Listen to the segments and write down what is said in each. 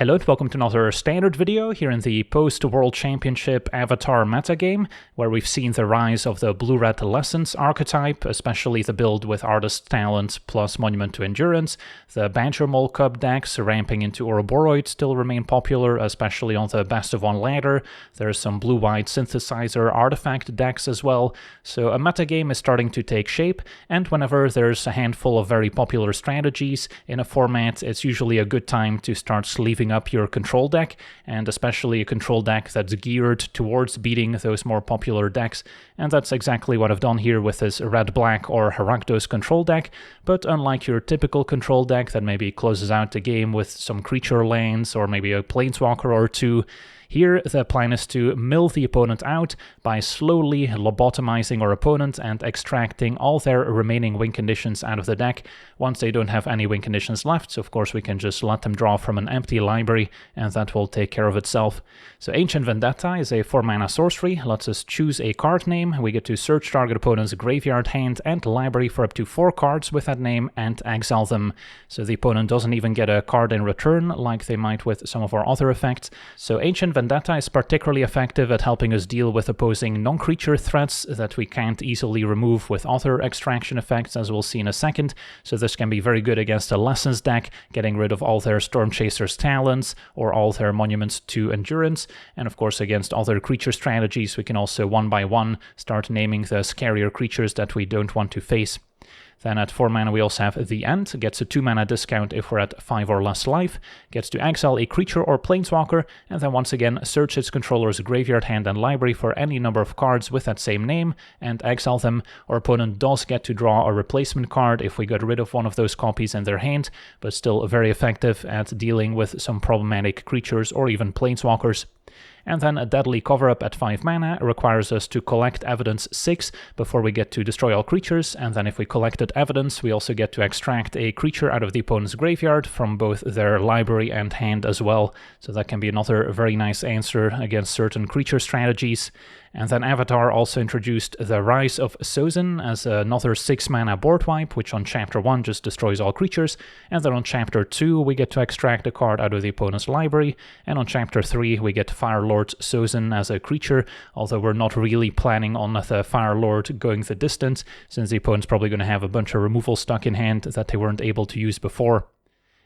Hello and welcome to another standard video here in the post-World Championship Avatar metagame, where we've seen the rise of the Blue-Red Lessons archetype, especially the build with Artist Talent plus Monument to Endurance. The Badger Mole Cub decks ramping into Ouroboros still remain popular, especially on the Best of One ladder. There's some Blue-White Synthesizer artifact decks as well, so a metagame is starting to take shape, and whenever there's a handful of very popular strategies in a format, it's usually a good time to start sleeving up your control deck, and especially a control deck that's geared towards beating those more popular decks, and that's exactly what I've done here with this Red-Black or Rakdos control deck. But unlike your typical control deck that maybe closes out the game with some creature lands or maybe a planeswalker or two, here, the plan is to mill the opponent out by slowly lobotomizing our opponent and extracting all their remaining win conditions out of the deck. Once they don't have any win conditions left, so of course we can just let them draw from an empty library, and that will take care of itself. So Ancient Vendetta is a 4-mana sorcery, lets us choose a card name. We get to search target opponent's graveyard, hand, and library for up to 4 cards with that name and exile them. So the opponent doesn't even get a card in return like they might with some of our other effects. So Ancient Vendetta is particularly effective at helping us deal with opposing non-creature threats that we can't easily remove with other extraction effects, as we'll see in a second. So this can be very good against a Lessons deck, getting rid of all their Stormchaser's talents or all their Monuments to Endurance. And of course against other creature strategies, we can also one by one start naming the scarier creatures that we don't want to face. Then at 4 mana we also have The End, gets a 2 mana discount if we're at 5 or less life, gets to exile a creature or planeswalker, and then once again search its controller's graveyard, hand, and library for any number of cards with that same name and exile them. Our opponent does get to draw a replacement card if we get rid of one of those copies in their hand, but still very effective at dealing with some problematic creatures or even planeswalkers. And then a Deadly Cover-Up at 5 mana requires us to collect evidence 6 before we get to destroy all creatures, and then if we collected evidence, we also get to extract a creature out of the opponent's graveyard from both their library and hand as well. So that can be another very nice answer against certain creature strategies. And then Avatar also introduced the Rise of Sozin as another 6-mana board wipe, which on Chapter 1 just destroys all creatures, and then on Chapter 2 we get to extract a card out of the opponent's library, and on Chapter 3 we get Firelord Sozin as a creature, although we're not really planning on the Firelord going the distance, since the opponent's probably going to have a bunch of removal stuck in hand that they weren't able to use before.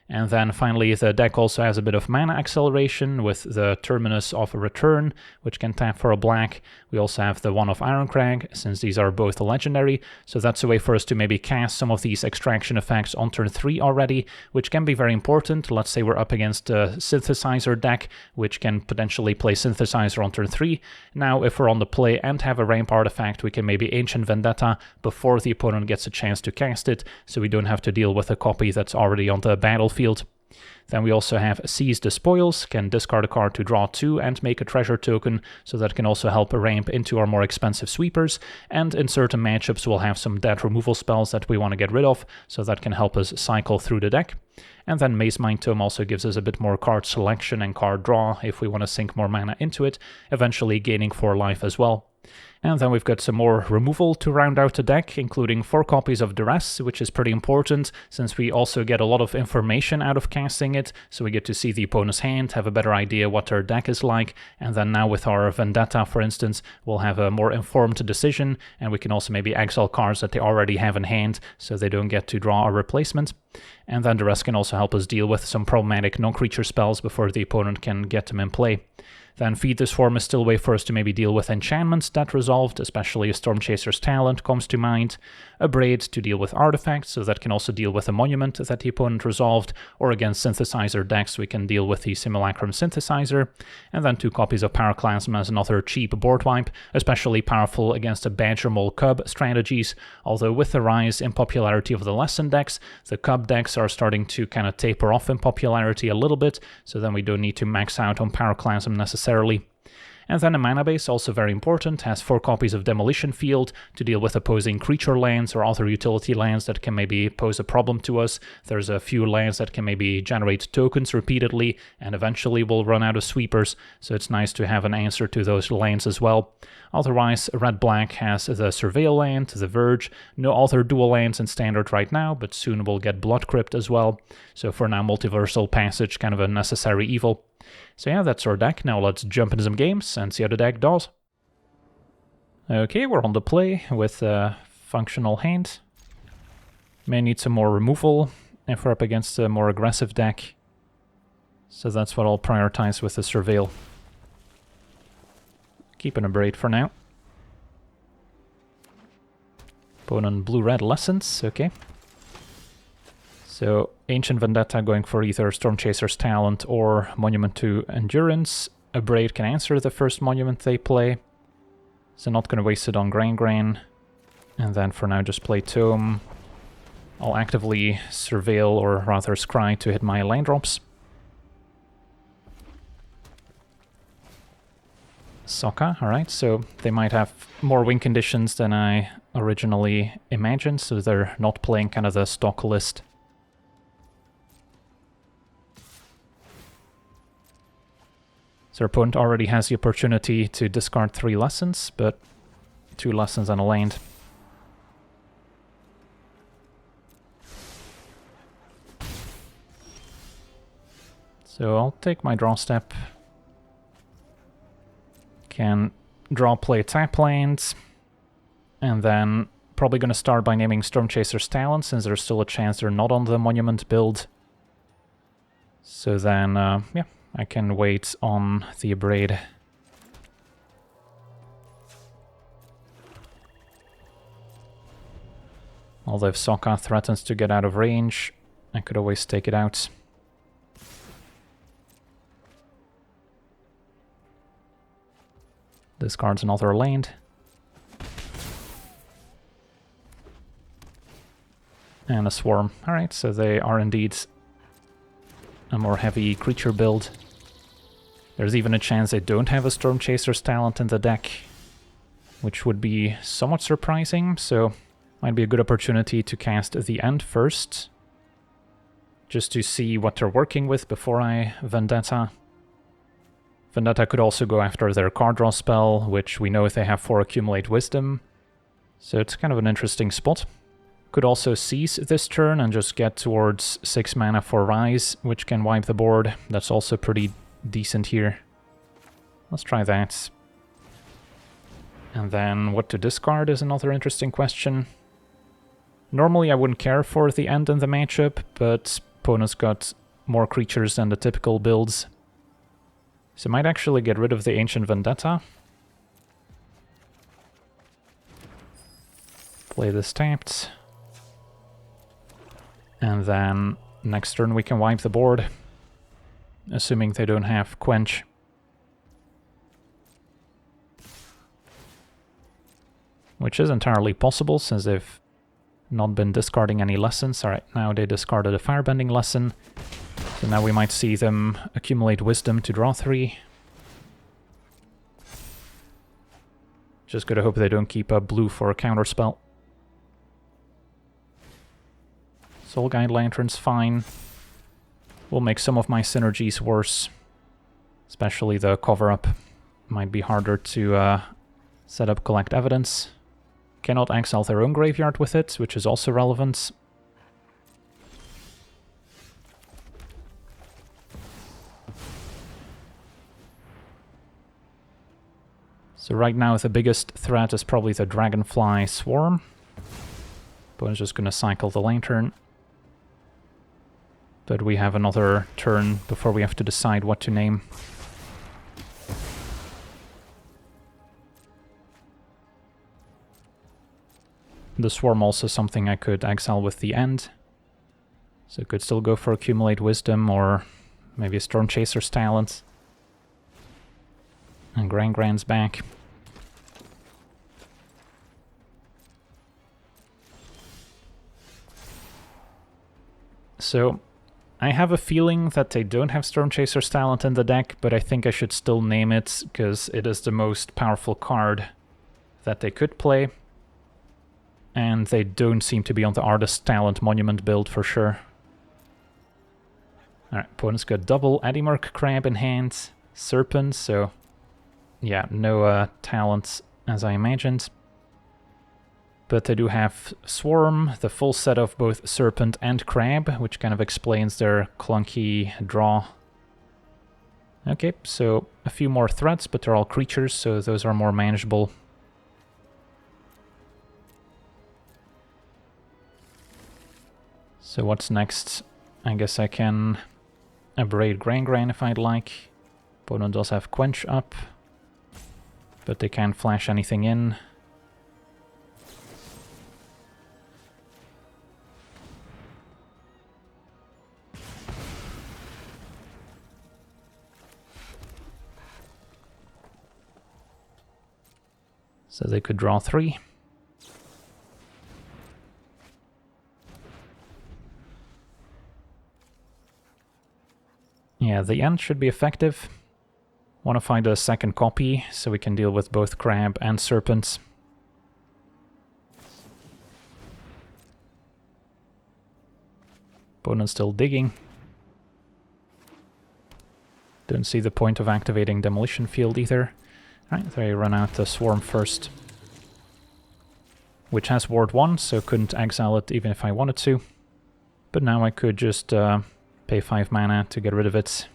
And then finally the deck also has a bit of mana acceleration with the Terminus of Return, which can tap for a black. We also have the one of Ironcrag, since these are both legendary, so that's a way for us to maybe cast some of these extraction effects on turn 3 already, which can be very important. Let's say we're up against a Synthesizer deck, which can potentially play Synthesizer on turn 3. Now if we're on the play and have a ramp artifact, we can maybe Ancient Vendetta before the opponent gets a chance to cast it, so we don't have to deal with a copy that's already on the battlefield. Then we also have Seize the Spoils, can discard a card to draw 2 and make a treasure token, so that can also help ramp into our more expensive sweepers, and in certain matchups we'll have some dead removal spells that we want to get rid of, so that can help us cycle through the deck. And then Maze Mind Tome also gives us a bit more card selection and card draw if we want to sink more mana into it, eventually gaining 4 life as well. And then we've got some more removal to round out the deck, including 4 copies of Duress, which is pretty important, since we also get a lot of information out of casting it, so we get to see the opponent's hand, have a better idea what their deck is like, and then now with our Vendetta, for instance, we'll have a more informed decision, and we can also maybe exile cards that they already have in hand, so they don't get to draw a replacement. And then Duress can also help us deal with some problematic non-creature spells before the opponent can get them in play. Then Feed This Form is still a way for us to maybe deal with enchantments that resolved, especially a Stormchaser's Talent comes to mind. A Braid to deal with artifacts, so that can also deal with a monument that the opponent resolved, or against Synthesizer decks we can deal with the Simulacrum Synthesizer. And then 2 copies of Pyroclasm as another cheap board wipe, especially powerful against the Badger Mole Cub strategies, although with the rise in popularity of the Lesson decks, the Cub decks are starting to kind of taper off in popularity a little bit, so then we don't need to max out on Pyroclasm necessarily. And then a mana base, also very important, has 4 copies of Demolition Field to deal with opposing creature lands or other utility lands that can maybe pose a problem to us. There's a few lands that can maybe generate tokens repeatedly, and eventually we'll run out of sweepers, so it's nice to have an answer to those lands as well. Otherwise, red-black has the Surveil land, the Verge, no other dual lands in Standard right now, but soon we'll get Blood Crypt as well. So for now, Multiversal Passage, kind of a necessary evil. So yeah, that's our deck. Now let's jump into some games and see how the deck does. Okay, we're on the play with a functional hand. May need some more removal if we're up against a more aggressive deck. So that's what I'll prioritize with the Surveil. Keeping a Braid for now. Opponent blue-red Lessons, okay. So Ancient Vendetta going for either Stormchaser's Talent or Monument to Endurance. A Braid can answer the first monument they play. So not going to waste it on Gran. And then for now just play Tome. I'll actively Surveil, or rather Scry, to hit my land drops. Sokka, alright, so they might have more win conditions than I originally imagined, so they're not playing kind of the stock list. So our opponent already has the opportunity to discard 3 lessons, but 2 lessons and a land. So I'll take my draw step. Can draw, play, tap lands, and then probably going to start by naming Stormchaser's Talent, since there's still a chance they're not on the Monument build. So then, yeah, I can wait on the Abrade. Although if Sokka threatens to get out of range, I could always take it out. Discards another land. And a Swarm. Alright, so they are indeed a more heavy creature build. There's even a chance they don't have a Stormchaser's Talent in the deck, which would be somewhat surprising, so might be a good opportunity to cast the End first, just to see what they're working with before I Vendetta. Vendetta could also go after their card draw spell, which we know if they have 4 Accumulate Wisdom, so it's kind of an interesting spot. Could also seize this turn and just get towards 6 mana for Rise, which can wipe the board. That's also pretty decent here. Let's try that. And then what to discard is another interesting question. Normally I wouldn't care for the End in the matchup, but opponent's got more creatures than the typical builds. So I might actually get rid of the Ancient Vendetta. Play this tapped. And then next turn we can wipe the board, assuming they don't have Quench. Which is entirely possible, since they've not been discarding any lessons. Alright, now they discarded a Firebending lesson. So now we might see them accumulate Wisdom to draw 3. Just gotta hope they don't keep a blue for a counterspell. Soul Guide Lantern's fine. Will make some of my synergies worse. Especially the cover-up. Might be harder to set up Collect Evidence. Cannot exile their own graveyard with it, which is also relevant. So right now the biggest threat is probably the Dragonfly Swarm. But I'm just going to cycle the Lantern. But we have another turn before we have to decide what to name. The Swarm also something I could exile with the End. So I could still go for Accumulate Wisdom or maybe a Stormchaser's Talent. And Gran's back. So I have a feeling that they don't have Stormchaser's talent in the deck, but I think I should still name it, because it is the most powerful card that they could play. And they don't seem to be on the Artist's Talent Monument build for sure. Alright, opponent's got double Eddymerc Crab in hand, Serpent, so yeah, no talents as I imagined. But they do have Swarm, the full set of both Serpent and Crab, which kind of explains their clunky draw. Okay, so a few more threats, but they're all creatures, so those are more manageable. So what's next? I guess I can Abrade Gran if I'd like. Opponent does have Quench up, but they can't flash anything in. So they could draw 3. Yeah, the end should be effective. Want to find a second copy so we can deal with both Crab and Serpents. Opponent's still digging. Don't see the point of activating Demolition Field either. Right, they run out the Swarm first. Which has Ward 1, so couldn't exile it even if I wanted to. But now I could just pay 5 mana to get rid of it.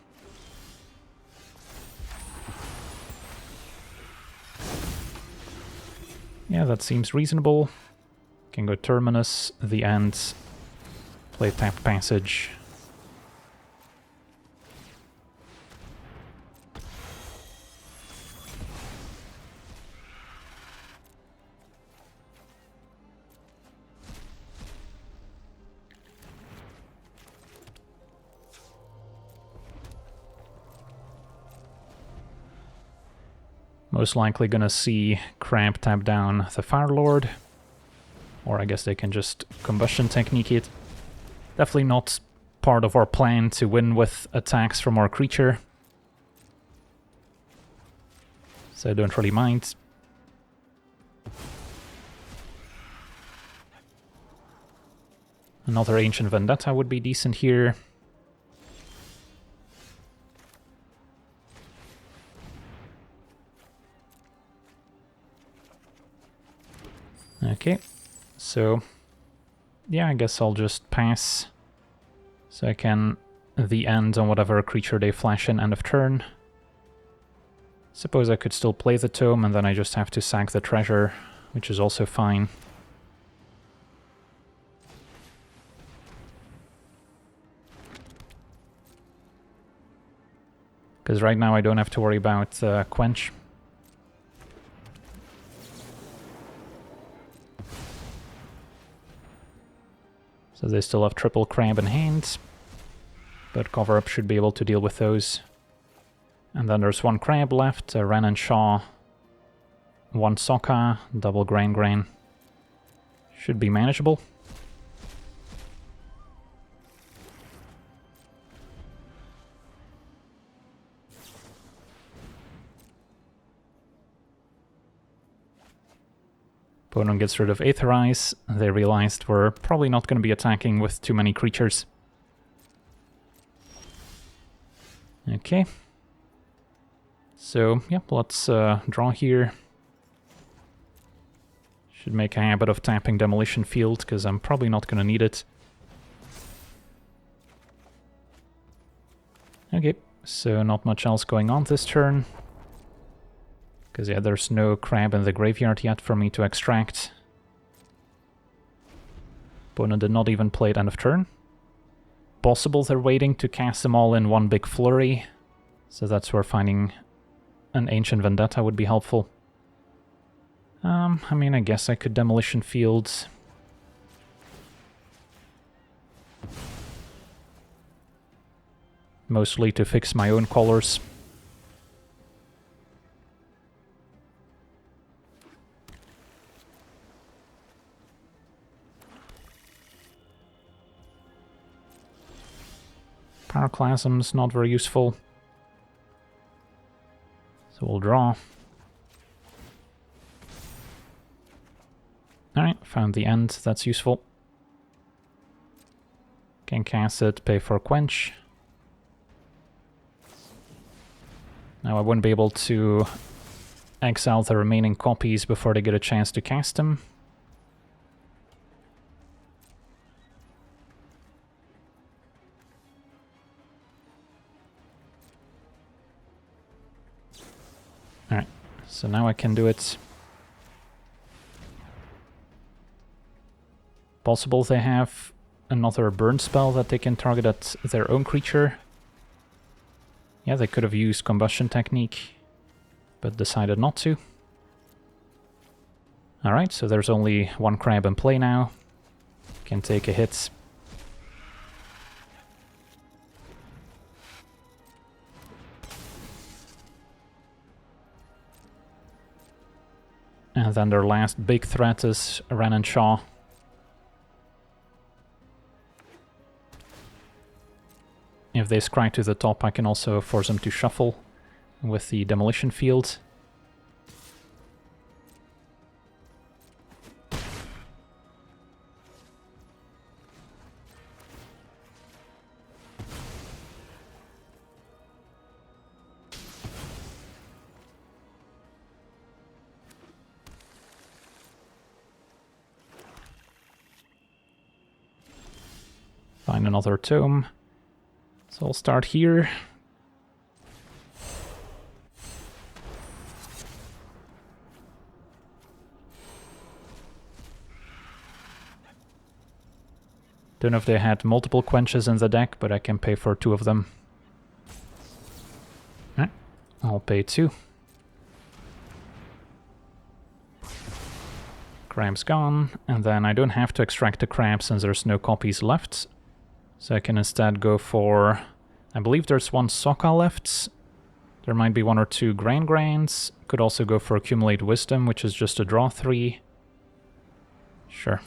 Yeah, that seems reasonable. Can go Terminus, the end, play Tapped Passage. Most likely gonna see Crab tap down the Fire Lord. Or I guess they can just Combustion Technique it. Definitely not part of our plan to win with attacks from our creature. So I don't really mind. Another Ancient Vendetta would be decent here. Okay, so yeah, I guess I'll just pass. So I can the end on whatever creature they flash in end of turn. Suppose I could still play the Tome and then I just have to sack the treasure, which is also fine. Because right now I don't have to worry about Quench. So they still have triple Crab in hand, but Cover-Up should be able to deal with those. And then there's one Crab left, Ren and Shaw, one Sokka, double Gran. Should be manageable. Opponent gets rid of Aetherize. They realized we're probably not going to be attacking with too many creatures. Okay. So, yeah, let's draw here. Should make a habit of tapping Demolition Field, because I'm probably not going to need it. Okay, so not much else going on this turn. Because, yeah, there's no Crab in the graveyard yet for me to extract. Opponent did not even play it end of turn. Possible they're waiting to cast them all in one big flurry. So that's where finding an Ancient Vendetta would be helpful. I mean, I guess I could Demolition Field. Mostly to fix my own colors. Pyroclasm's not very useful. So we'll draw. Alright, found the end, that's useful. Can cast it, pay for Quench. Now I wouldn't be able to exile the remaining copies before they get a chance to cast them. Alright, so now I can do it. Possible they have another burn spell that they can target at their own creature. Yeah, they could have used Combustion Technique, but decided not to. Alright, so there's only one crab in play now. Can take a hit. And then their last big threat is Ren and Shaw. If they scry to the top, I can also force them to shuffle with the Demolition Field. Find another tome. So I'll start here. Don't know if they had multiple quenches in the deck, but I can pay for 2 of them. Alright, I'll pay 2. Crab's gone, and then I don't have to extract the crab since there's no copies left. So I can instead go for, I believe there's 1 Sokka left. There might be 1 or 2 Grants. Could also go for Accumulate Wisdom, which is just a draw 3. Sure.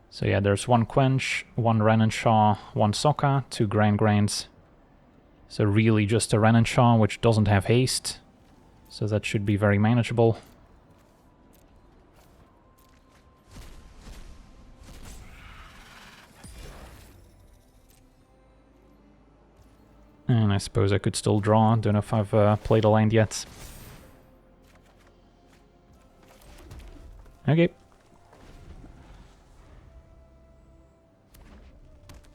So yeah, there's 1 Quench, 1 Ren and Shaw, 1 Sokka, 2 Grants. So really just a Ren and Shaw, which doesn't have haste. So that should be very manageable. And I suppose I could still draw. Don't know if I've played a land yet. Okay.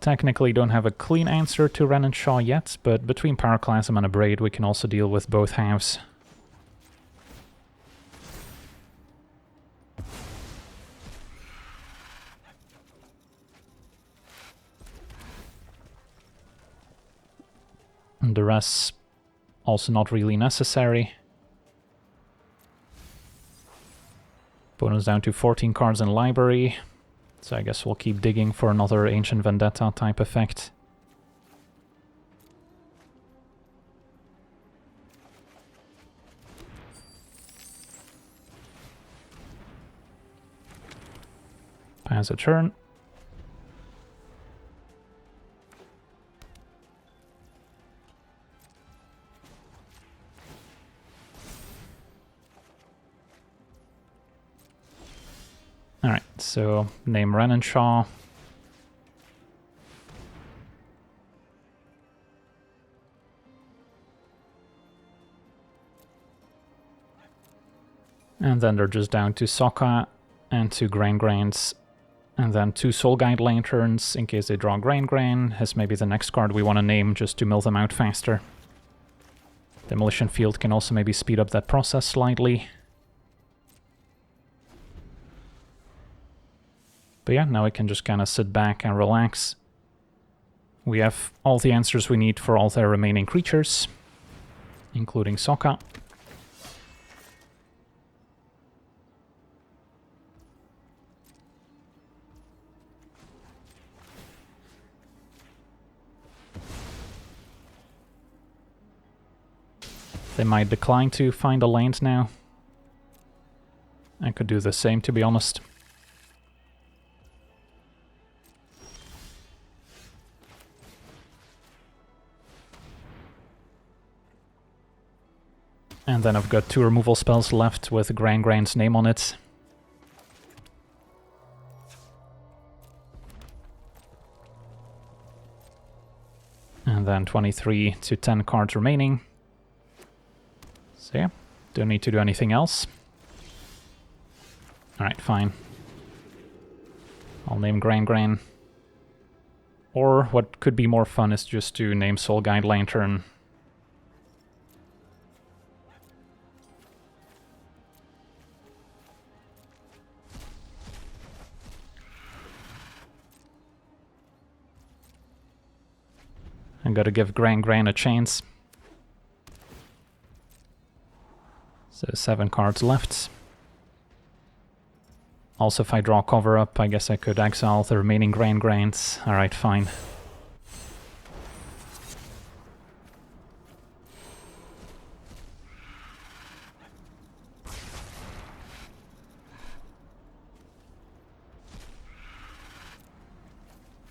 Technically don't have a clean answer to Ren and Shaw yet, but between Pyroclasm and Abrade we can also deal with both halves. And the rest also not really necessary. Bonus down to 14 cards in library. So I guess we'll keep digging for another Ancient Vendetta type effect. Pass a turn. Alright, so name Ren and Shaw. And then they're just down to Sokka and 2 Grants. And then 2 Soul Guide Lanterns in case they draw Gran as maybe the next card we want to name just to mill them out faster. Demolition Field can also maybe speed up that process slightly. But yeah, now we can just kind of sit back and relax. We have all the answers we need for all their remaining creatures, including Sokka. They might decline to find a land now. I could do the same, to be honest. And then I've got 2 removal spells left with Grand's name on it. And then 23 to 10 cards remaining. So yeah, don't need to do anything else. Alright, fine. I'll name Gran. Or what could be more fun is just to name Soul Guide Lantern. I gotta give Gran a chance. So 7 cards left. Also, if I draw cover up, I guess I could exile the remaining Grants. Alright, fine.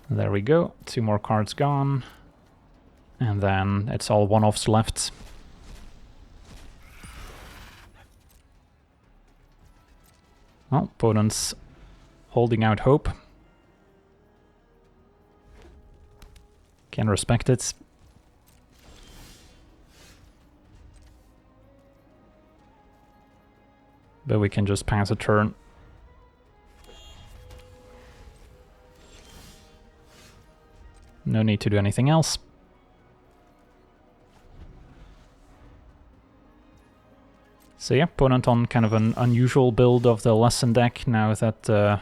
There we go. 2 more cards gone. And then it's all one-offs left. Well, opponent's holding out hope. Can respect it. But we can just pass a turn. No need to do anything else. So yeah, opponent on kind of an unusual build of the lesson deck now that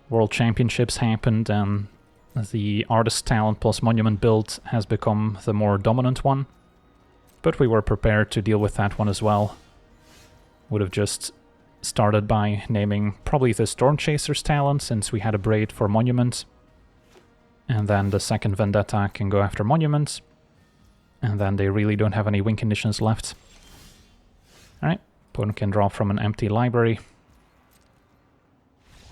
World Championships happened and the Artist Talent plus Monument build has become the more dominant one. But we were prepared to deal with that one as well. Would have just started by naming probably the Storm Chaser's talent since we had a Braid for Monument. And then the second Vendetta can go after Monument. And then they really don't have any win conditions left. Alright, opponent can draw from an empty library.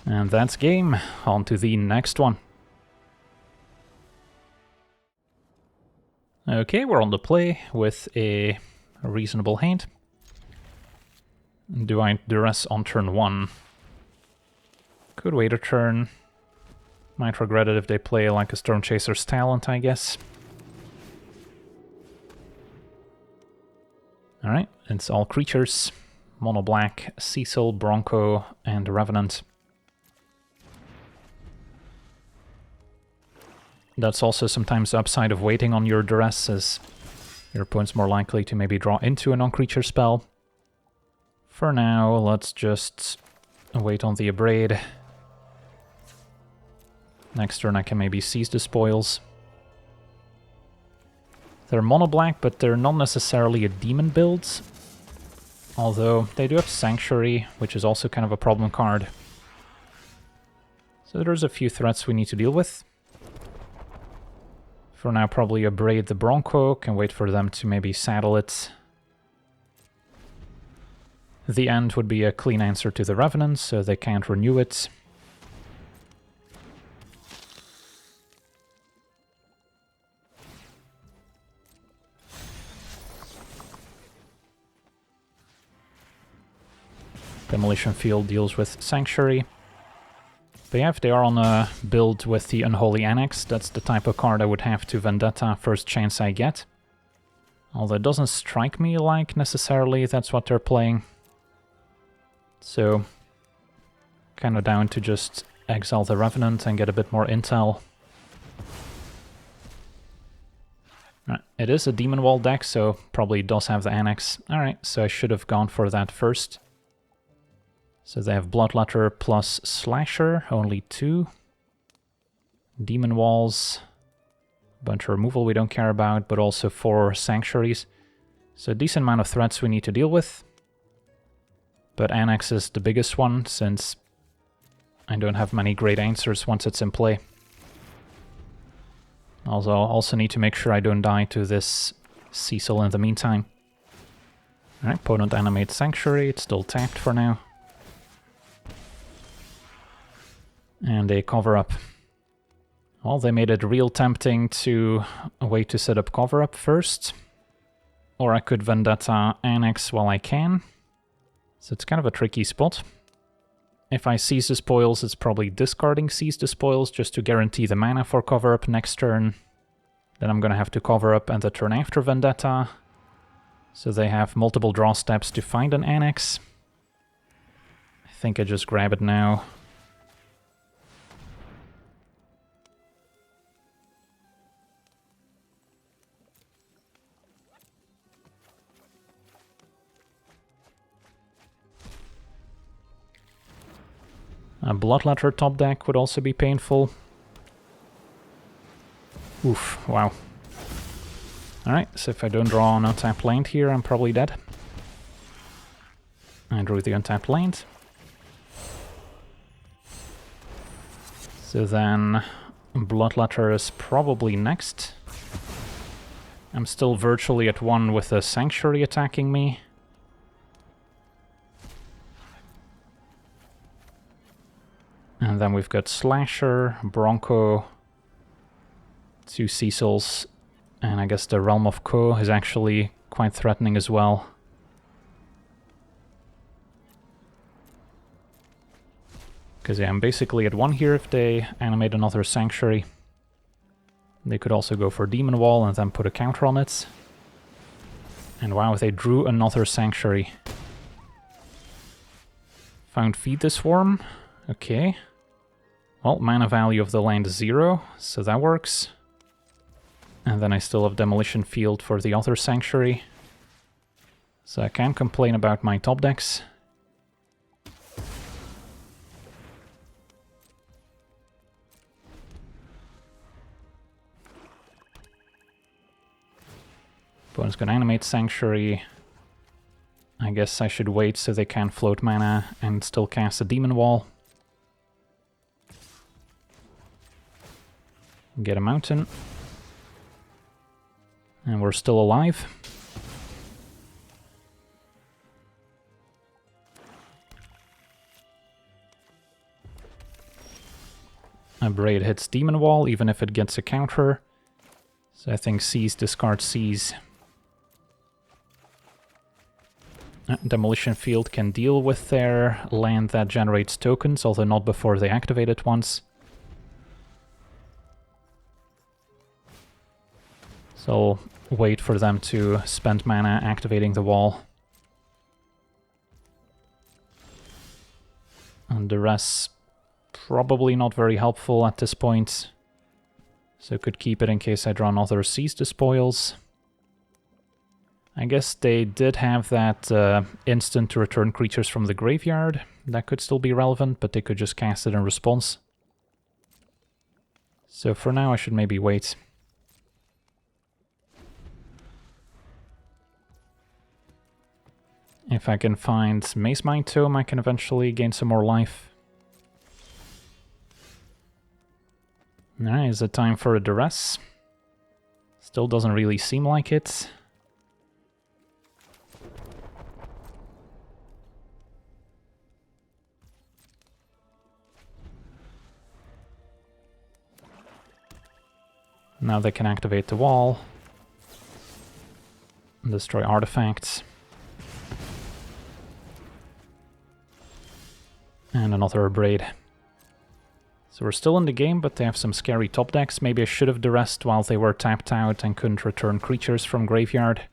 And that's game. On to the next one. Okay, we're on the play with a reasonable hand. Do I duress on turn 1? Could wait a turn. Might regret it if they play like a Storm Chaser's talent, I guess. Alright, it's all creatures. Mono black, Cecil, Bronco, and Revenant. That's also sometimes the upside of waiting on your duress, as your opponent's more likely to maybe draw into a non-creature spell. For now, let's just wait on the Abrade. Next turn I can maybe seize the spoils. They're mono black, but they're not necessarily a demon build. Although they do have Sanctuary, which is also kind of a problem card. So there's a few threats we need to deal with. For now, probably Abrade the Bronco, can wait for them to maybe saddle it. The End would be a clean answer to the Revenant, so they can't renew it. Demolition Field deals with Sanctuary. But yeah, if they are on a build with the Unholy Annex, that's the type of card I would have to Vendetta first chance I get. Although it doesn't strike me like necessarily that's what they're playing. So, kind of down to just exile the Revenant and get a bit more intel. Right, it is a Demon Wall deck, so probably does have the Annex. Alright, so I should have gone for that first. So they have Bloodletter plus Slasher, only 2. Demon Walls, bunch of removal we don't care about, but also 4 Sanctuaries. So a decent amount of threats we need to deal with. But Annex is the biggest one, since I don't have many great answers once it's in play. Also, I'll also need to make sure I don't die to this Cecil in the meantime. Alright, opponent animates Sanctuary, it's still tapped for now. And a cover up. Well, they made it real tempting to a way to set up cover up first. Or I could Vendetta Annex while I can. So it's kind of a tricky spot. If I seize the spoils, it's probably discarding seize the spoils just to guarantee the mana for cover-up next turn. Then I'm gonna have to cover up and the turn after Vendetta. So they have multiple draw steps to find an Annex. I think I just grab it now. A Bloodletter top deck would also be painful. Oof, wow. Alright, so if I don't draw an untapped land here, I'm probably dead. I drew the untapped land. So then Bloodletter is probably next. I'm still virtually at 1 with a Sanctuary attacking me. And then we've got Slasher, Bronco, 2 Cecils, and I guess the Realm of Ko is actually quite threatening as well. Because yeah, I'm basically at 1 here if they animate another Sanctuary. They could also go for Demon Wall and then put a counter on it. And wow, they drew another Sanctuary. Found Feed the Swarm. Okay. Well, mana value of the land is 0, so that works. And then I still have Demolition Field for the other Sanctuary. So I can't complain about my top decks. Opponent's gonna animate Sanctuary. I guess I should wait so they can float mana and still cast a Demon Wall. Get a mountain. And we're still alive. A Braid hits Demon Wall, even if it gets a counter. So I think Seize, discard Seize. Demolition Field can deal with their land that generates tokens, although not before they activate it once. So I'll wait for them to spend mana activating the wall. And the rest probably not very helpful at this point. So could keep it in case I draw another Seize the Spoils. I guess they did have that instant to return creatures from the graveyard. That could still be relevant, but they could just cast it in response. So for now I should maybe wait. If I can find Maze Mind Tome, I can eventually gain some more life. Alright, is it time for a Duress? Still doesn't really seem like it. Now they can activate the wall. And destroy artifacts. And another Braid. So we're still in the game, but they have some scary top decks. Maybe I should have Duressed while they were tapped out and couldn't return creatures from graveyard.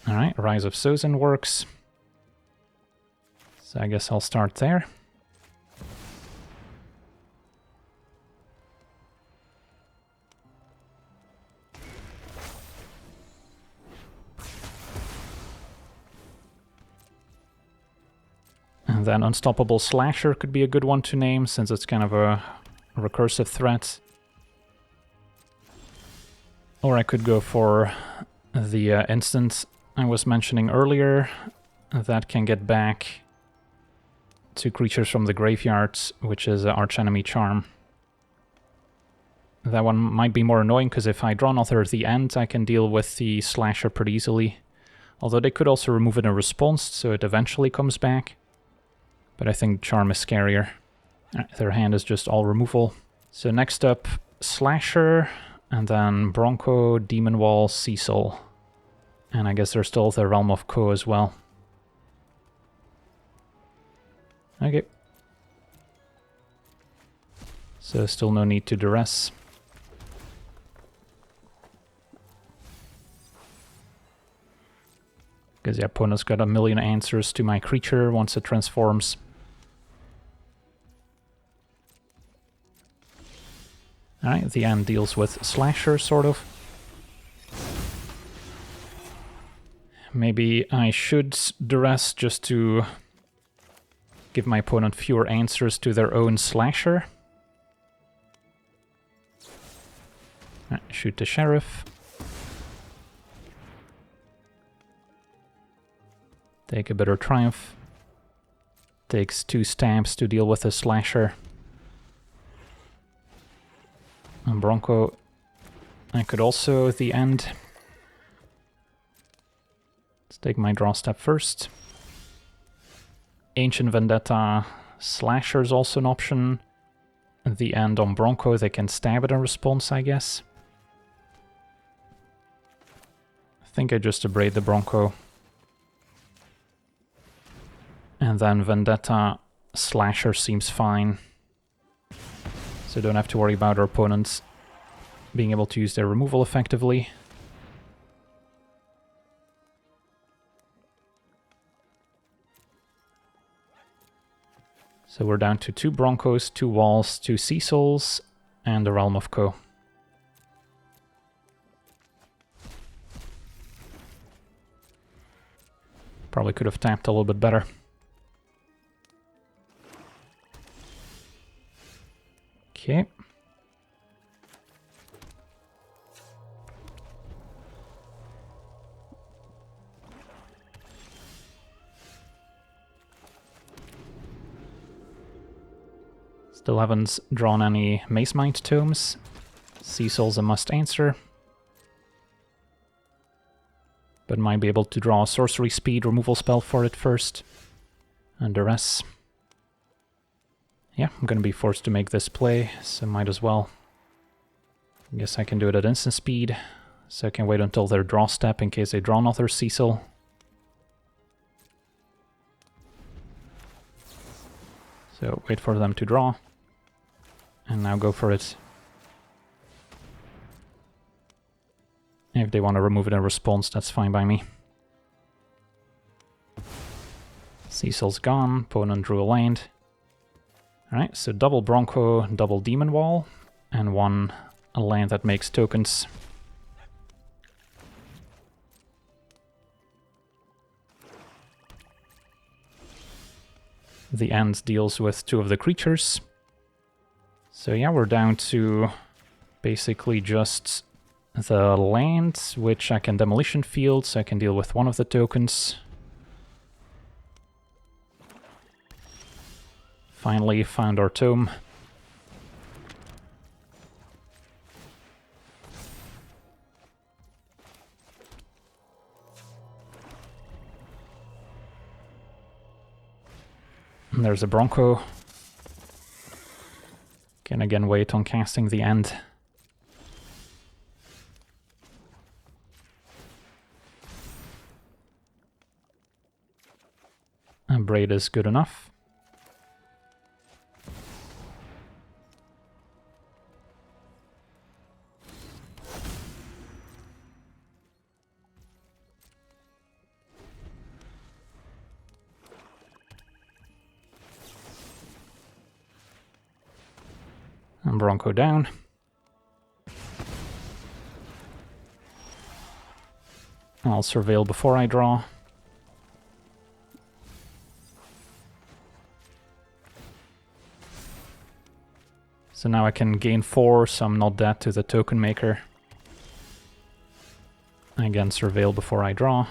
Alright, Rise of Sozin works. So I guess I'll start there. And then Unstoppable Slasher could be a good one to name, since it's kind of a recursive threat. Or I could go for the instant I was mentioning earlier. That can get back 2 creatures from the graveyard, which is Archenemy Charm. That one might be more annoying, because if I draw another at the end, I can deal with the Slasher pretty easily. Although they could also remove it in response, so it eventually comes back. But I think Charm is scarier. Their hand is just all removal, So next up, Slasher, and then Bronco, Demon Wall, Cecil. And I guess there's still the Realm of Co as well. Okay. So still no need to duress. Because the opponent's got a million answers to my creature once it transforms. Alright, the end deals with Slasher, sort of. Maybe I should duress just to give my opponent fewer answers to their own Slasher. Right, shoot the Sheriff. Take a Bitter Triumph. Takes 2 stabs to deal with the Slasher. And Bronco, I could also at the end. Let's take my draw step first. Ancient Vendetta, Slasher is also an option. At the end on Bronco, they can stab it in response, I guess. I think I just abrade the Bronco. And then Vendetta, Slasher seems fine. So don't have to worry about our opponents being able to use their removal effectively. So we're down to 2 Broncos, 2 Walls, 2 Cecils, and the Realm of Co. Probably could have tapped a little bit better. Okay. Still haven't drawn any Mace Mind tomes. Cecil's a must answer. But might be able to draw a sorcery speed removal spell for it first. And the rest. Yeah, I'm gonna be forced to make this play, so might as well. I guess I can do it at instant speed, so I can wait until their draw step in case they draw another Cecil. So wait for them to draw, and now go for it. If they want to remove it in response, that's fine by me. Cecil's gone, opponent drew a land. Alright, so double Bronco, double Demon Wall, and 1 land that makes tokens. The end deals with 2 of the creatures. So yeah, we're down to basically just the land, which I can Demolition Field, so I can deal with 1 of the tokens. Finally found our tome. And there's a Bronco. Can again wait on casting the end. And Braid is good enough. And Bronco down. I'll Surveil before I draw. So now I can gain 4, so I'm not dead to the token maker. Again, Surveil before I draw.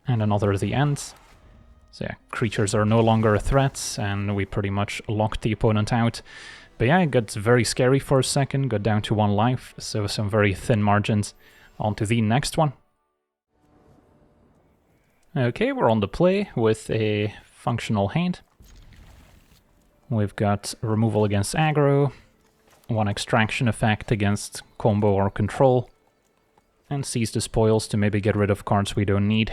And another at the end. So yeah, creatures are no longer a threat, and we pretty much locked the opponent out. But yeah, it got very scary for a second, got down to 1 life, so some very thin margins. On to the next one. Okay, we're on the play with a functional hand. We've got removal against aggro, one extraction effect against combo or control, and seize the spoils to maybe get rid of cards we don't need.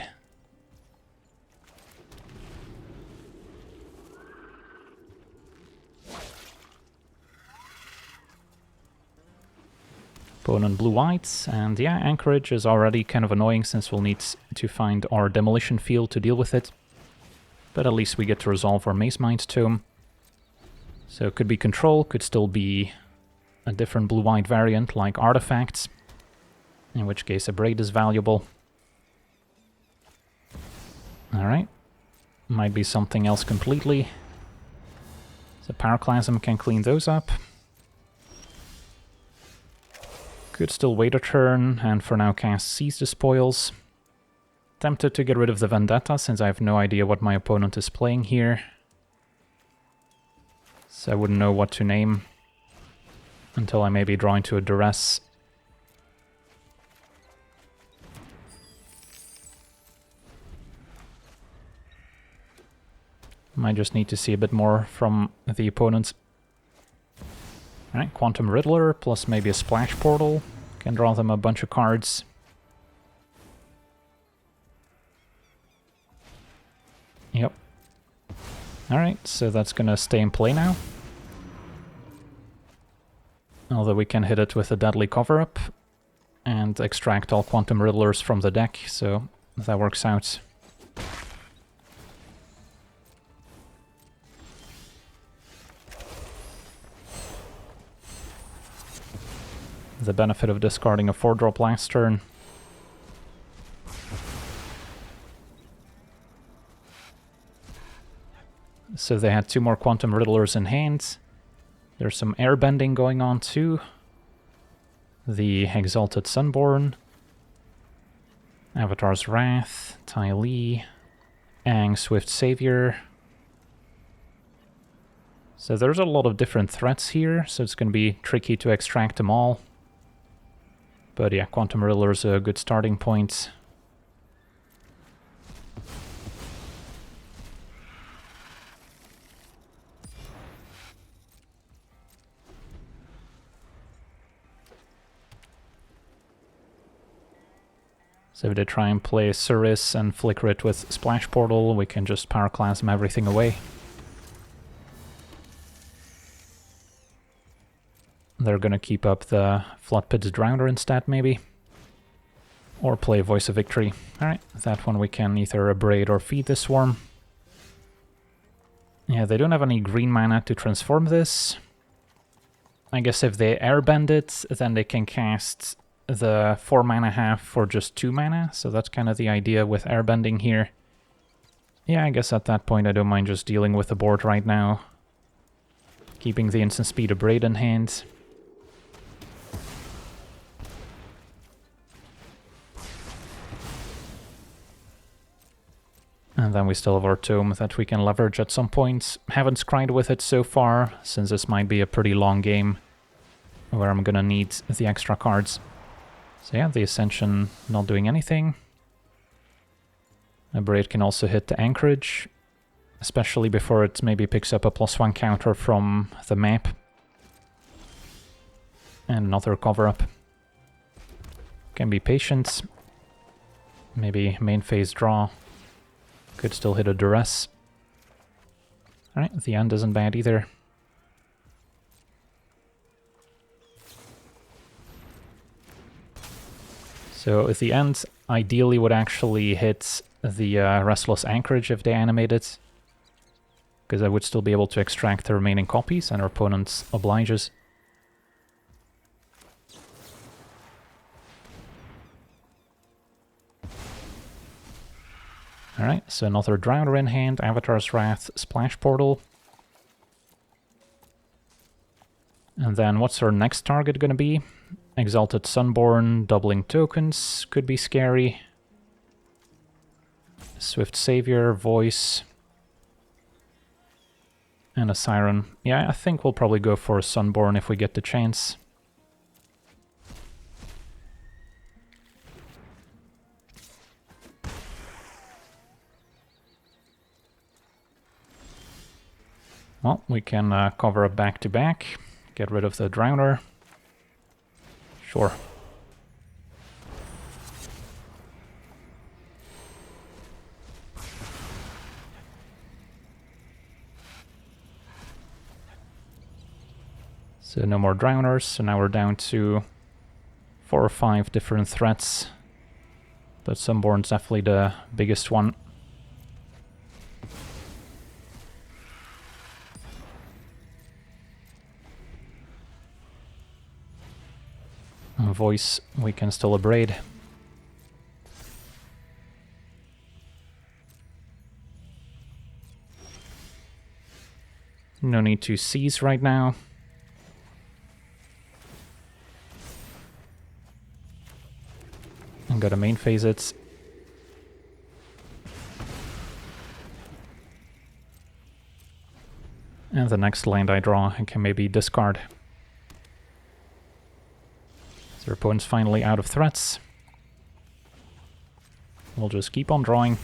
Opponent blue-white, and yeah, Anchorage is already kind of annoying since we'll need to find our demolition field to deal with it. But at least we get to resolve our Maze Mind Tome. So it could be control, could still be a different blue-white variant like artifacts, in which case a braid is valuable. Alright, might be something else completely. So Pyroclasm can clean those up. Could still wait a turn, and for now cast Seize the Spoils. Tempted to get rid of the Vendetta, since I have no idea what my opponent is playing here. So I wouldn't know what to name until I maybe draw into a Duress. Might just need to see a bit more from the opponent. Alright, Quantum Riddler, plus maybe a Splash Portal. Can draw them a bunch of cards. Yep. Alright, so that's gonna stay in play now. Although we can hit it with a Deadly Cover-Up and extract all Quantum Riddlers from the deck, so that works out. The benefit of discarding a 4-drop last turn. So they had 2 more Quantum Riddlers in hand. There's some airbending going on too. The Exalted Sunborn, Avatar's Wrath, Ty Lee, Aang Swift Savior. So there's a lot of different threats here, so it's going to be tricky to extract them all. But yeah, Quantum Riddler's a good starting point. So if they try and play Suris and flicker it with Splash Portal, we can just Pyroclasm everything away. They're gonna keep up the Floodpit's Drowner instead, maybe. Or play Voice of Victory. Alright, that one we can either abrade or feed the Swarm. Yeah, they don't have any green mana to transform this. I guess if they airbend it, then they can cast the 4 mana half for just 2 mana, so that's kind of the idea with airbending here. Yeah, I guess at that point I don't mind just dealing with the board right now. Keeping the instant speed abrade in hand. And then we still have our Tome that we can leverage at some point. Haven't scryed with it so far, since this might be a pretty long game where I'm gonna need the extra cards. So yeah, the Ascension not doing anything. Abrade can also hit the Anchorage, especially before it maybe picks up a +1 counter from the map. And another cover-up. Can be patient. Maybe main phase draw. Could still hit a Duress. Alright, the end isn't bad either. So at the end, ideally would actually hit the Restless Anchorage if they animate it. Because I would still be able to extract the remaining copies and our opponent obliges. Alright, so another Drowner in hand, Avatar's Wrath, Splash Portal. And then what's our next target gonna be? Exalted Sunborn, doubling tokens, could be scary. Swift Savior, Voice. And a Siren. Yeah, I think we'll probably go for a Sunborn if we get the chance. Well, we can cover up back to back, get rid of the Drowner. Sure. So no more Drowners, so now we're down to 4 or 5 different threats. But Sunborn's definitely the biggest one. Voice we can still abrade. No need to seize right now. I'm gonna main phase it. And the next land I draw I can maybe discard. So our opponent's finally out of threats. We'll just keep on drawing.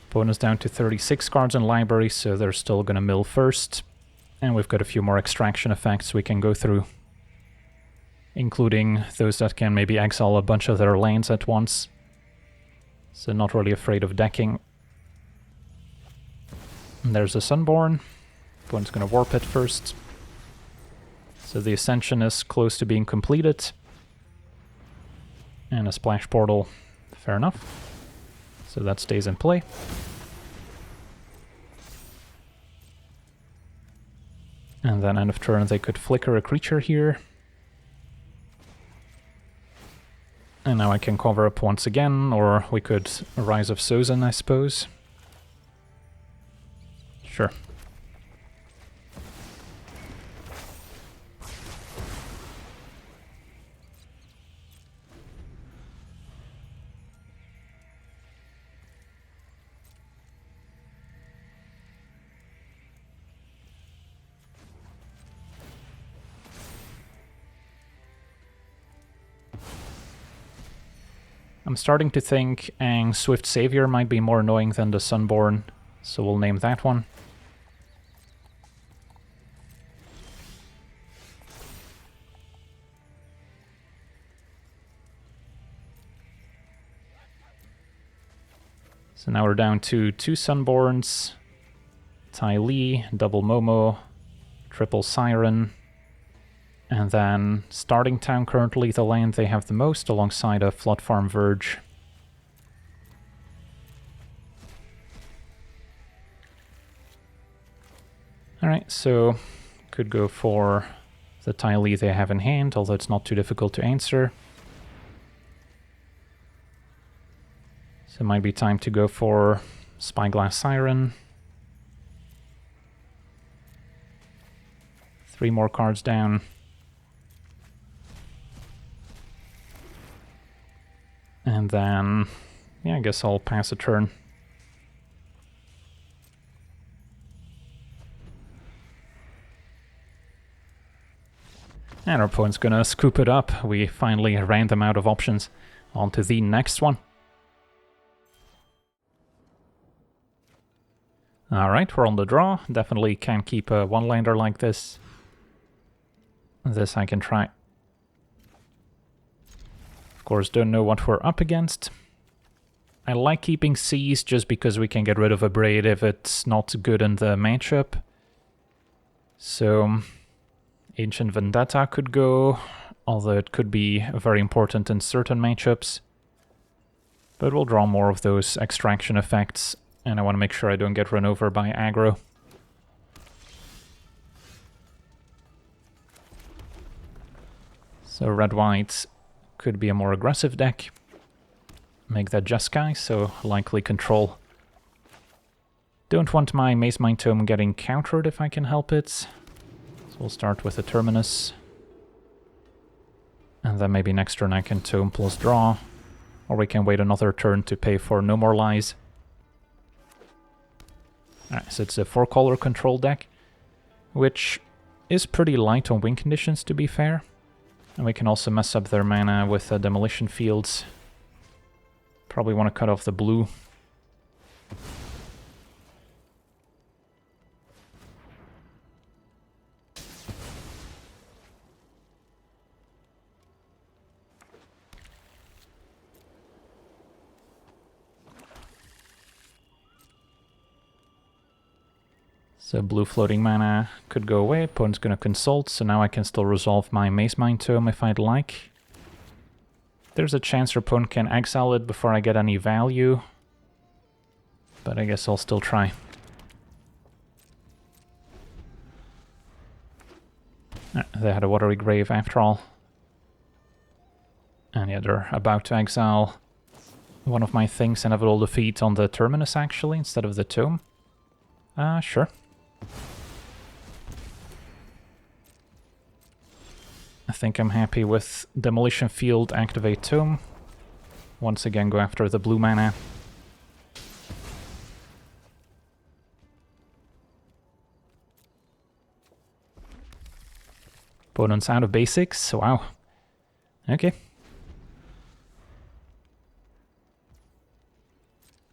Opponent's down to 36 cards in library, so they're still gonna mill first. And we've got a few more extraction effects we can go through, including those that can maybe exile a bunch of their lands at once. So not really afraid of decking. And there's a Sunborn. Opponent's gonna warp it first. So the Ascension is close to being completed. And a Splash Portal, fair enough. So that stays in play. And then end of turn they could flicker a creature here. And now I can cover up once again, or we could Rise of Sozin, I suppose. Sure. I'm starting to think Aang's Swift Savior might be more annoying than the Sunborn, so we'll name that one. So now we're down to 2 Sunborns, Ty Lee, double Momo, triple Siren, and then starting town currently the land they have the most alongside a Flood Farm Verge. Alright, so could go for the Ty Lee they have in hand, although it's not too difficult to answer. So it might be time to go for Spyglass Siren. 3 more cards down. And then, yeah, I guess I'll pass a turn. And our opponent's gonna scoop it up. We finally ran them out of options. On to the next one. Alright, we're on the draw. Definitely can't keep a one-lander like this. This I can try. Of course, don't know what we're up against. I like keeping Seize just because we can get rid of a Braid if it's not good in the matchup. So, Ancient Vendetta could go, although it could be very important in certain matchups. But we'll draw more of those extraction effects, and I want to make sure I don't get run over by aggro. So red-white could be a more aggressive deck. Make that Jeskai, so likely control. Don't want my Maze Mind Tome getting countered if I can help it. So we'll start with a Terminus. And then maybe next turn I can Tome plus draw. Or we can wait another turn to pay for No More Lies. Alright, so it's a 4-color control deck, which is pretty light on win conditions, to be fair. And we can also mess up their mana with Demolition Fields. Probably want to cut off the blue. So blue floating mana could go away, opponent's gonna consult, so now I can still resolve my Maze Mine Tome if I'd like. There's a chance your opponent can exile it before I get any value, but I guess I'll still try. They had a Watery Grave after all. And yeah, they're about to exile one of my things and have it all defeat on the Terminus actually, instead of the Tome. Sure. I think I'm happy with Demolition Field, activate Tome. Once again go after the blue mana. Opponent's out of basics, wow. Okay.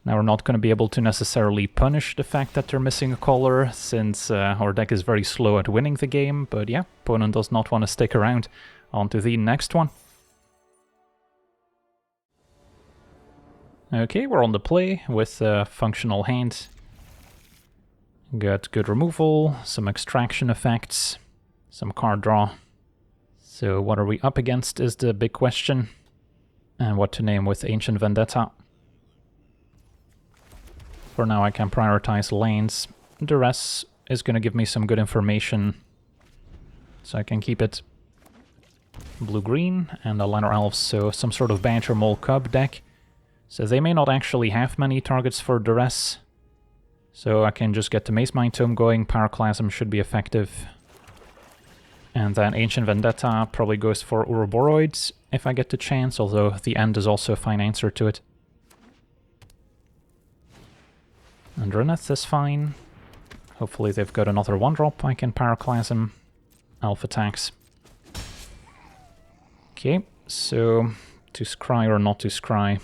Now we're not going to be able to necessarily punish the fact that they're missing a color, since our deck is very slow at winning the game, but yeah, opponent does not want to stick around. On to the next one. Okay, we're on the play with a functional hand. Got good removal, some extraction effects, some card draw. So what are we up against is the big question. And what to name with Ancient Vendetta. For now I can prioritize lanes. Duress is going to give me some good information, so I can keep it blue-green and a Liner Elves, so some sort of Badger Mole Cub deck. So they may not actually have many targets for Duress, so I can just get the Maze Mine Tome going, Pyroclasm should be effective. And then Ancient Vendetta probably goes for Ouroboros if I get the chance, although the End is also a fine answer to it. And Dreneth is fine. Hopefully they've got another 1-drop I can Pyroclasm. Elf attacks. Okay, so to scry or not to scry.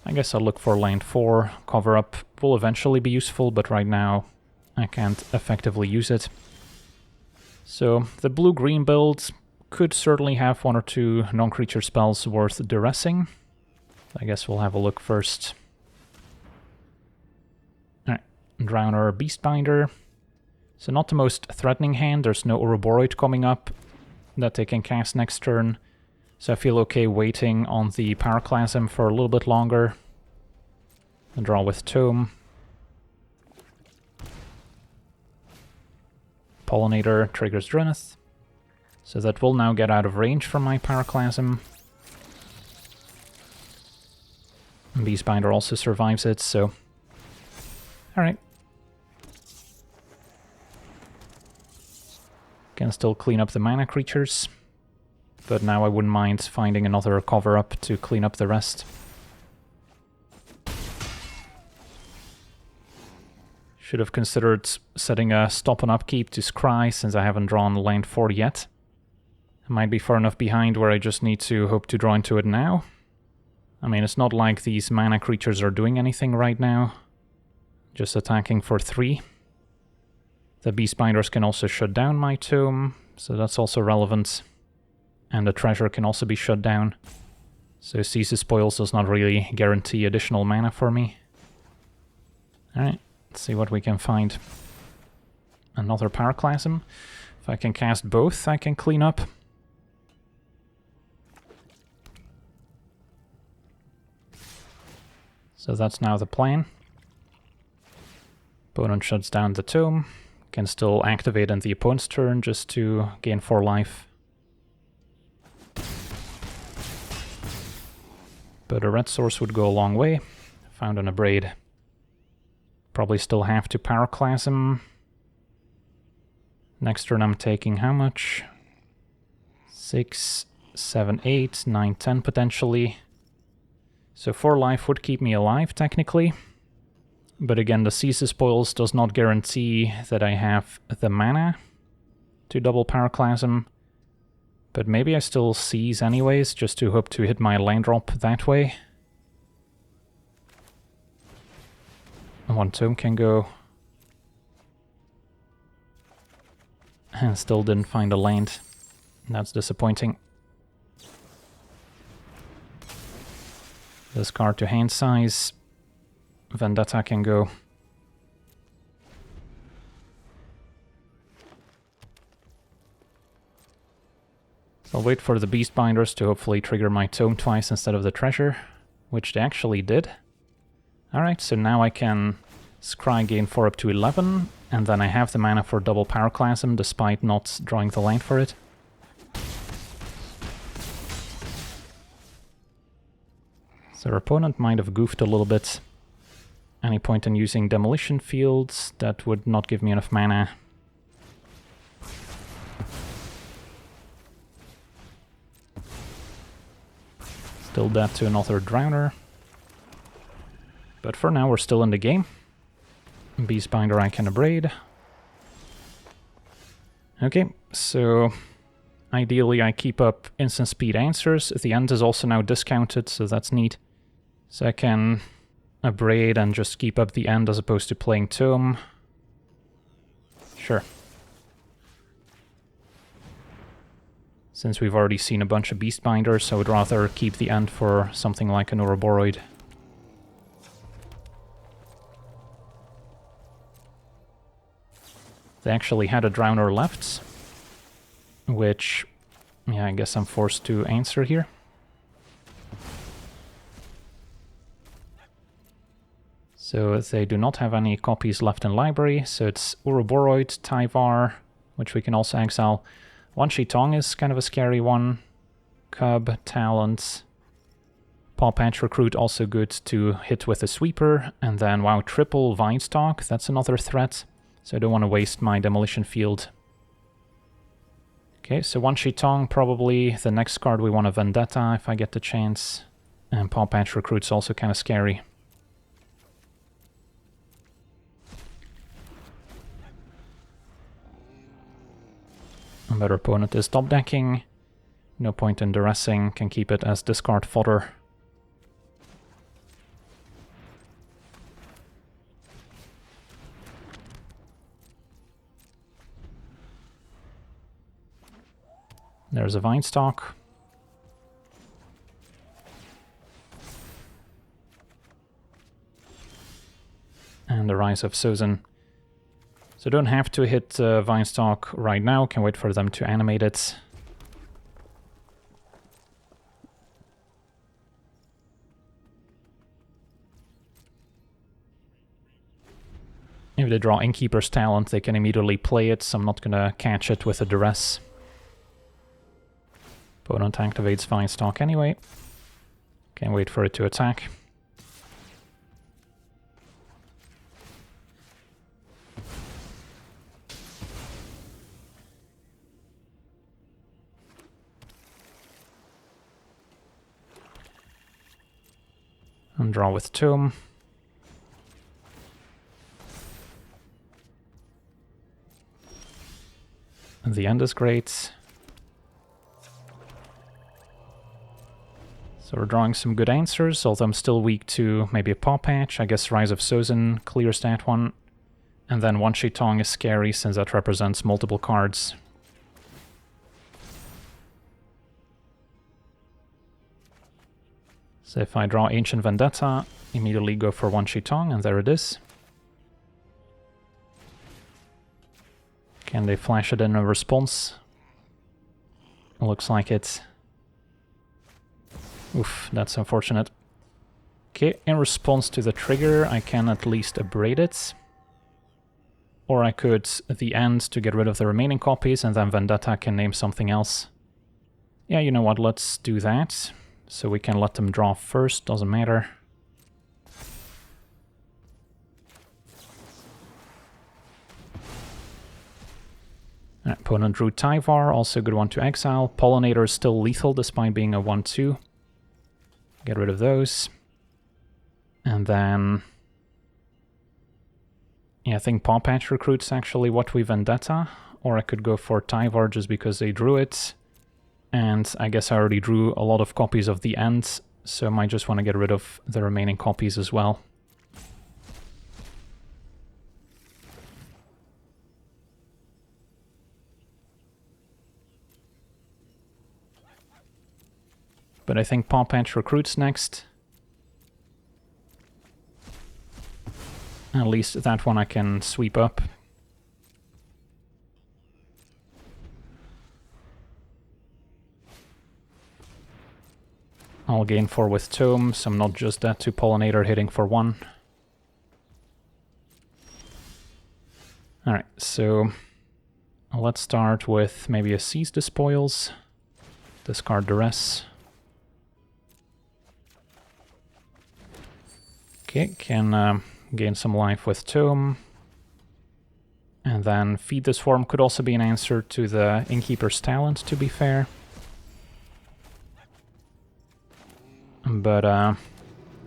I guess I'll look for land 4. Cover up will eventually be useful, but right now I can't effectively use it. So the blue-green build could certainly have 1 or 2 non-creature spells worth duressing. I guess we'll have a look first. Drowner, Beastbinder. So not the most threatening hand, there's no Ouroboros coming up that they can cast next turn. So I feel okay waiting on the Pyroclasm for a little bit longer. And draw with Tome. Pollinator triggers Dreneth. So that will now get out of range from my Pyroclasm. And Beastbinder also survives it, so... Alright. Can still clean up the mana creatures, but now I wouldn't mind finding another cover-up to clean up the rest. Should have considered setting a stop and upkeep to scry, since I haven't drawn land 4 yet. I might be far enough behind where I just need to hope to draw into it now. I mean, it's not like these mana creatures are doing anything right now. Just attacking for 3. The Beastbinders can also shut down my Tome, so that's also relevant. And the Treasure can also be shut down. So Seize the Spoils does not really guarantee additional mana for me. Alright, let's see what we can find. Another Pyroclasm. If I can cast both, I can clean up. So that's now the plan. Opponent shuts down the Tome. Can still activate in the opponent's turn just to gain 4 life. But a red source would go a long way. Found an Abrade. Probably still have to Pyroclasm. Next turn I'm taking how much? 6, 7, 8, 9, 10 potentially. So 4 life would keep me alive technically. But again, the Seize the Spoils does not guarantee that I have the mana to double Pyroclasm. But maybe I still Seize anyways, just to hope to hit my land drop that way. 1 Tome can go. And still didn't find a land. That's disappointing. Discard to hand size. Vendetta can go. So I'll wait for the beast binders to hopefully trigger my tome twice instead of the treasure, which they actually did. Alright, so now I can scry gain 4 up to 11, and then I have the mana for double Pyroclasm despite not drawing the land for it. So our opponent might have goofed a little bit. Any point in using Demolition Fields, that would not give me enough mana. Still dead to another Drowner. But for now we're still in the game. Beastbinder I can abrade. Okay, so ideally I keep up instant speed answers. The end is also now discounted, so that's neat. So I can abrade and just keep up the end as opposed to playing Tome. Sure. Since we've already seen a bunch of Beastbinders, I would rather keep the end for something like an Ouroboros. They actually had a Drowner left, which, yeah, I guess I'm forced to answer here. So they do not have any copies left in library, so it's Ouroboros, Tyvar, which we can also exile. Wan Shi Tong is kind of a scary one. Cub, Talent, Paw Patch Recruit also good to hit with a sweeper, and then wow, triple Vinestalk, that's another threat. So I don't want to waste my Demolition Field. Okay, so Wan Shi Tong, probably the next card we want a Vendetta if I get the chance. And Paw Patch Recruit's also kind of scary. And their opponent is top decking. No point in duressing, can keep it as discard fodder. There's a Vinestalk. And the Rise of Sozin. So don't have to hit Vinestalk right now, can wait for them to animate it. If they draw Innkeeper's Talent, they can immediately play it, so I'm not gonna catch it with a duress. Opponent activates Vinestalk anyway. Can't wait for it to attack. And draw with Tome. And the end is great. So we're drawing some good answers, although I'm still weak to maybe a Paw Patch. I guess Rise of Sozin clears that one. And then Wan Shi Tong is scary since that represents multiple cards. So if I draw Ancient Vendetta, immediately go for Wan Shi Tong, and there it is. Can they flash it in a response? Looks like it. Oof, that's unfortunate. Okay, in response to the trigger, I can at least abrade it. Or I could the end to get rid of the remaining copies, and then Vendetta can name something else. Yeah, you know what, let's do that. So we can let them draw first, doesn't matter. Opponent drew Tyvar, also a good one to exile. Pollinator is still lethal despite being a 1-2. Get rid of those. And then... yeah, I think Paw Patch Recruit's actually what we Vendetta. Or I could go for Tyvar just because they drew it. And I guess I already drew a lot of copies of the end, so I might just want to get rid of the remaining copies as well. But I think Paw Patch Recruit's next. At least that one I can sweep up. I'll gain 4 with Tome, so I'm not just dead to Pollinator hitting for 1. Alright, so let's start with maybe a Seize the Spoils, discard the rest. Okay, can gain some life with Tome. And then Feed the Swarm could also be an answer to the Innkeeper's Talent, to be fair. But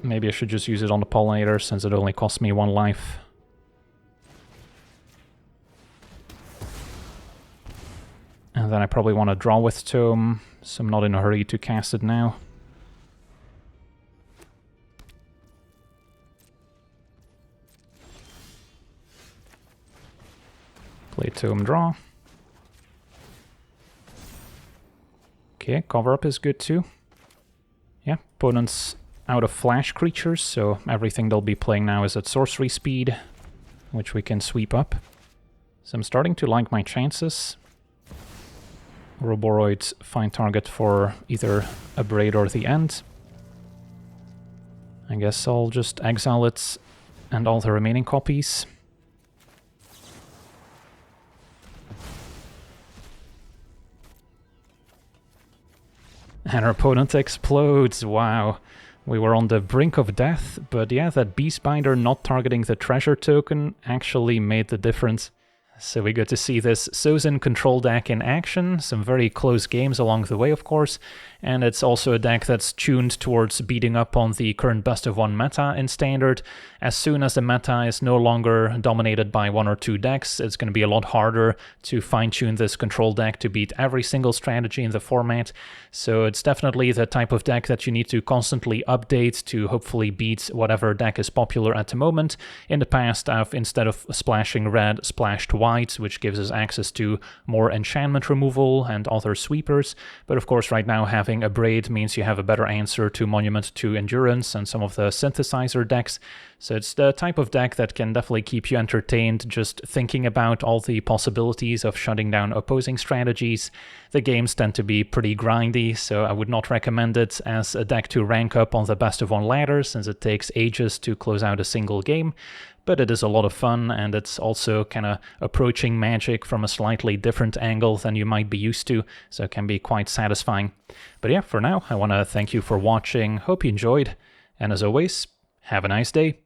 maybe I should just use it on the Pollinator, since it only costs me 1 life. And then I probably want to draw with Tome, so I'm not in a hurry to cast it now. Play Tome, draw. Okay, cover up is good too. Yeah, opponent's out of flash creatures, so everything they'll be playing now is at sorcery speed, which we can sweep up. So I'm starting to like my chances. Roboroid, fine target for either a Braid or the End. I guess I'll just exile it and all the remaining copies. And our opponent explodes, wow. We were on the brink of death, but yeah, that Beastbinder not targeting the treasure token actually made the difference. So we got to see this Sozin control deck in action, some very close games along the way, of course, and it's also a deck that's tuned towards beating up on the current best-of-1 meta in Standard. As soon as the meta is no longer dominated by 1 or 2 decks, it's going to be a lot harder to fine-tune this control deck to beat every single strategy in the format, so it's definitely the type of deck that you need to constantly update to hopefully beat whatever deck is popular at the moment. In the past, I've, instead of splashing red, splashed white, which gives us access to more enchantment removal and other sweepers, but of course right now having a Braid means you have a better answer to Monument to Endurance and some of the synthesizer decks, so it's the type of deck that can definitely keep you entertained just thinking about all the possibilities of shutting down opposing strategies. The games tend to be pretty grindy, so I would not recommend it as a deck to rank up on the best-of-1 ladder, since it takes ages to close out a single game. But it is a lot of fun, and it's also kind of approaching Magic from a slightly different angle than you might be used to, so it can be quite satisfying. But yeah, for now, I want to thank you for watching, hope you enjoyed, and as always, have a nice day.